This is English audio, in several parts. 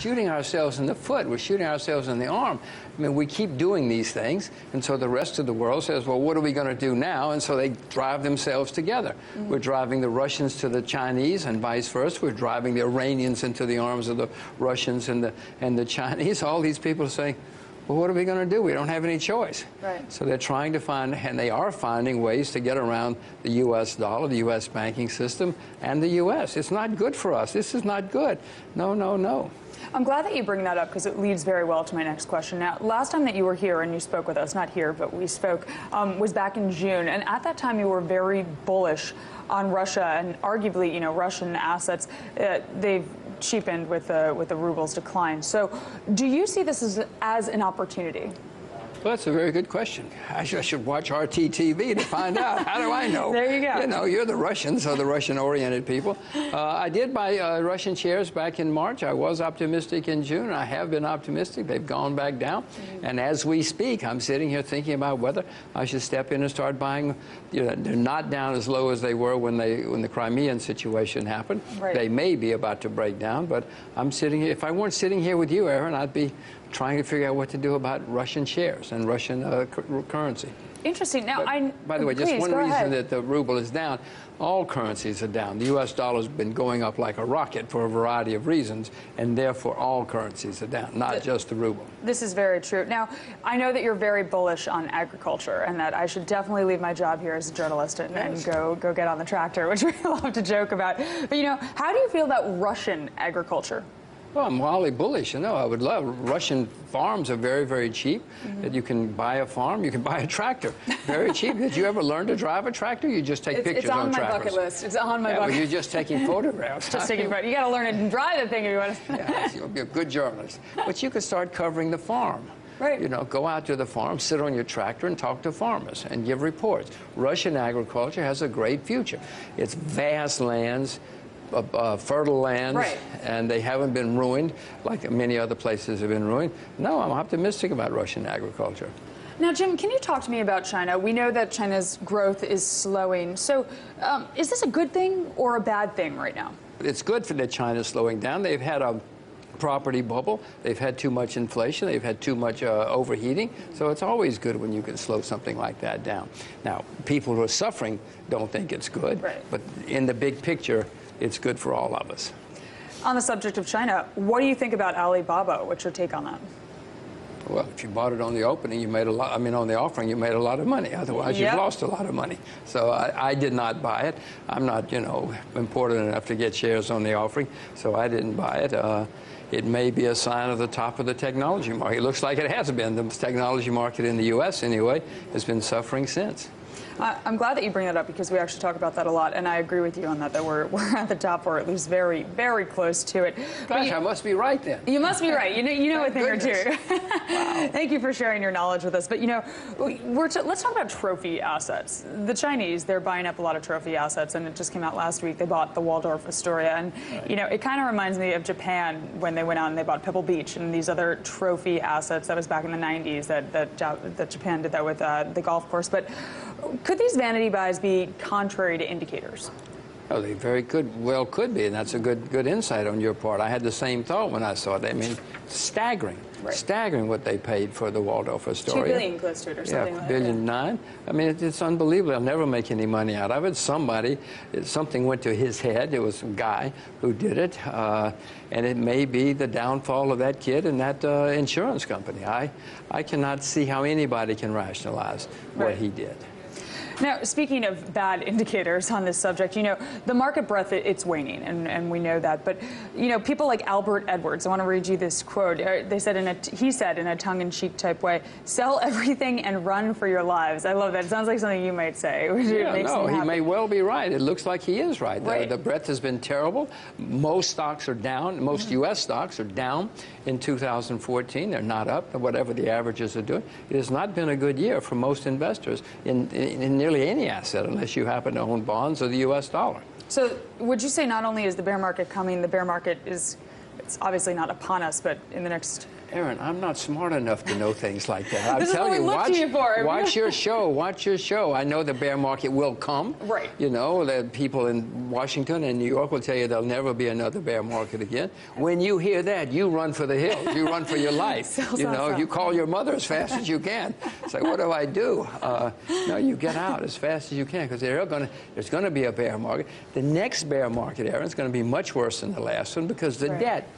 shooting ourselves in the foot. We're shooting ourselves in the arm. I mean, we keep doing these things, and so the rest of the world says, well, what are we going to do now? And so they drive themselves together. We're driving the Russians to the Chinese and vice versa. We're driving the Iranians into the arms of the Russians and the Chinese. All these people are saying, well, what are we going to do? We don't have any choice. Right. So they're trying to find, and they are finding ways to get around the U.S. dollar, the U.S. banking system, and the U.S. It's not good for us. This is not good. No, no, no. I'm glad that you bring that up because it leads very well to my next question. Now, last time that you were here and you spoke with us, not here, but we spoke, was back in June. And at that time, you were very bullish on Russia and arguably, you know, Russian assets. They've cheapened with the ruble's decline. So do you see this as an opportunity? Well, that's a very good question. I should watch RT-TV to find out. How do I know? There you go. You know, you're the Russians, or the Russian-oriented people. I did buy Russian shares back in March. I was optimistic in June. I have been optimistic. They've gone back down. And as we speak, I'm sitting here thinking about whether I should step in and start buying. You know, they're not down as low as they were when the Crimean situation happened. Right. They may be about to break down, but I'm sitting here. If I weren't sitting here with you, Aaron, I'd be trying to figure out what to do about Russian shares and Russian currency. Interesting. Now, by the way, just one reason that the ruble is down, all currencies are down. The U.S. dollar has been going up like a rocket for a variety of reasons, and therefore all currencies are down, not just the ruble. This is very true. Now, I know that you're very bullish on agriculture and that I should definitely leave my job here as a journalist and go get on the tractor, which we love to joke about. But, you know, how do you feel about Russian agriculture? Well, I'm wildly bullish. You know, I would love. Russian farms are very, very cheap. That you can buy a farm, you can buy a tractor, very cheap. Did you ever learn to drive a tractor? You just take pictures on tractors. It's on my bucket list. It's on my bucket. Well, you're just taking photographs. Just taking photographs. You got to learn to drive the thing if you want to. Yes, you'll be a good journalist. But you could start covering the farm. Right. You know, go out to the farm, sit on your tractor and talk to farmers and give reports. Russian agriculture has a great future. It's vast lands. Fertile lands, right. And they haven't been ruined like many other places have been ruined. No, I'm optimistic about Russian agriculture. Now, Jim, can you talk to me about China? We know that China's growth is slowing. So is this a good thing or a bad thing right now? It's good for that China's slowing down. They've had a property bubble. They've had too much inflation. They've had too much overheating. So it's always good when you can slow something like that down. Now, people who are suffering don't think it's good. Right. But in the big picture, it's good for all of us. On the subject of China, what do you think about Alibaba? What's your take on that? Well, if you bought it on the opening, you made a lot. I mean, on the offering, you made a lot of money. Otherwise, you've lost a lot of money. So I did not buy it. I'm not, you know, important enough to get shares on the offering, so I didn't buy it. It may be a sign of the top of the technology market. It looks like it has been. The technology market in the U.S., anyway, has been suffering since. I'm glad that you bring that up because we actually talk about that a lot, and I agree with you on that, that we're at the top or at least very, very close to it. Gosh, I must be right then. You must be right. You know a thing or two. Wow. Thank you for sharing your knowledge with us. But, you know, let's talk about trophy assets. The Chinese, they're buying up a lot of trophy assets, and it just came out last week. They bought the Waldorf Astoria, and, you know, it kind of reminds me of Japan when they went out and they bought Pebble Beach and these other trophy assets. That was back in the 90s that Japan did that with the golf course. But could these vanity buys be contrary to indicators? Oh, they very well could be, and that's a good insight on your part. I had the same thought when I saw it. I mean, staggering, staggering what they paid for the Waldorf Astoria. 2 billion close to it, or something like that. $1.9 billion. I mean, it's unbelievable. They'll never make any money out of it. Something went to his head. It was a guy who did it, and it may be the downfall of that kid and that insurance company. I cannot see how anybody can rationalize what he did. Now, speaking of bad indicators on this subject, you know, the market breadth, it's waning, and we know that. But, you know, people like Albert Edwards, I want to read you this quote. He said in a tongue-in-cheek type way, "Sell everything and run for your lives." I love that. It sounds like something you might say. Yeah, no, he may well be right. It looks like he is right. The breadth has been terrible. Most stocks are down. Most U.S. stocks are down in 2014. They're not up, whatever the averages are doing. It has not been a good year for most investors in nearly any asset unless you happen to own bonds or the U.S. dollar. So would you say not only is the bear market coming, the bear market is it's obviously not upon us, but in the next... Aaron, I'm not smart enough to know things like that. This is what we look to you for. Watch your show. Watch your show. I know the bear market will come. Right. You know, the people in Washington and New York will tell you there'll never be another bear market again. When you hear that, you run for the hills. You run for your life. You know, you call your mother as fast as you can. Say, what do I do? No, you get out as fast as you can, because there's going to be a bear market. The next bear market, Aaron, is going to be much worse than the last one, because the debt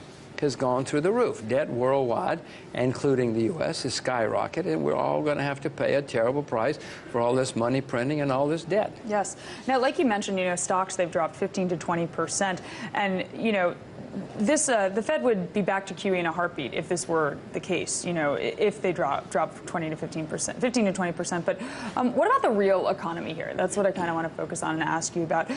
has gone through the roof. Debt worldwide, including the U.S., is skyrocketed, and we're all going to have to pay a terrible price for all this money printing and all this debt. Yes. Now, like you mentioned, you know, stocks, they've dropped 15 to 20%, and, you know, this, the Fed would be back to QE in a heartbeat if this were the case, you know, if they drop 20 to 15%, 15 to 20%. But what about the real economy here? That's what I kind of want to focus on and ask you about.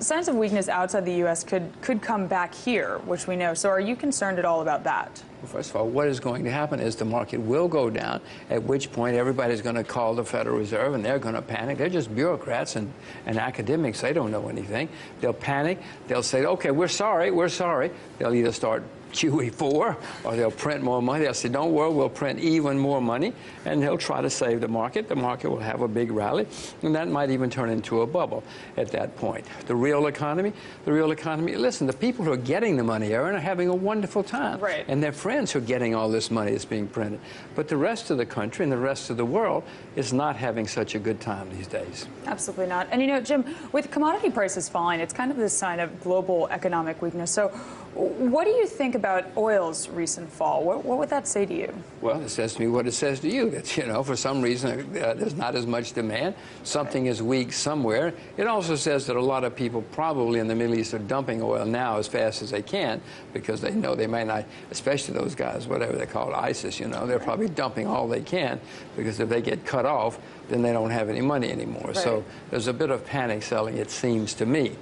Signs of weakness outside the U.S. could come back here, which we know. So are you concerned at all about that? Well, first of all, what is going to happen is the market will go down, at which point everybody's going to call the Federal Reserve, and they're going to panic. They're just bureaucrats and academics. They don't know anything. They'll panic. They'll say, okay, we're sorry, we're sorry. They'll either start QE4, or they'll print more money. They'll say, don't worry, we'll print even more money, and they'll try to save the market. The market will have a big rally, and that might even turn into a bubble at that point. The real economy, listen, the people who are getting the money, Aaron, are having a wonderful time. Right. And their friends who are getting all this money that's being printed. But the rest of the country and the rest of the world is not having such a good time these days. Absolutely not. And, you know, Jim, with commodity prices falling, it's kind of this sign of global economic weakness. So what do you think about oil's recent fall? What would that say to you? Well, it says to me what it says to you, that, you know, for some reason there's not as much demand. Something is weak somewhere. It also says that a lot of people probably in the Middle East are dumping oil now as fast as they can, because they know they may not, especially those guys, whatever they call it, ISIS, you know, they're probably dumping all they can, because if they get cut off, then they don't have any money anymore. Right. So there's a bit of panic selling, it seems to me,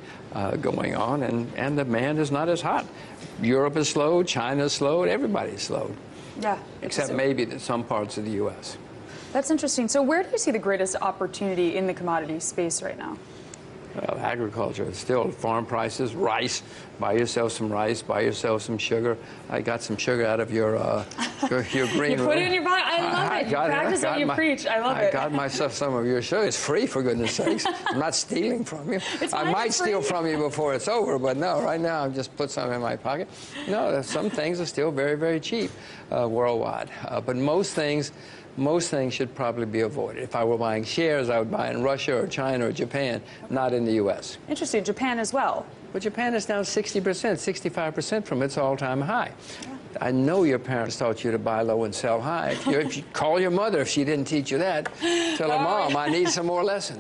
going on, and the demand is not as hot. Europe is slowed, China is slowed, everybody's slowed. Yeah. Except maybe some parts of the U.S. That's interesting. So where do you see the greatest opportunity in the commodity space right now? Well, agriculture. It's still farm prices, rice. Buy yourself some rice, buy yourself some sugar. I got some sugar out of your green room. You put it in your pocket. I love it. You practice what you preach. I love it. I got myself some of your sugar. It's free, for goodness sakes. I'm not stealing from you. I might steal from you before it's over, but no, right now I've just put some in my pocket. No, some things are still very, very cheap worldwide. But most things should probably be avoided. If I were buying shares, I would buy in Russia or China or Japan, not in the U.S. Interesting. Japan as well. But Japan is down 60%, 65% from its all-time high. Yeah. I know your parents taught you to buy low and sell high. If you call your mother if she didn't teach you that. Tell her, Mom, I need some more lessons.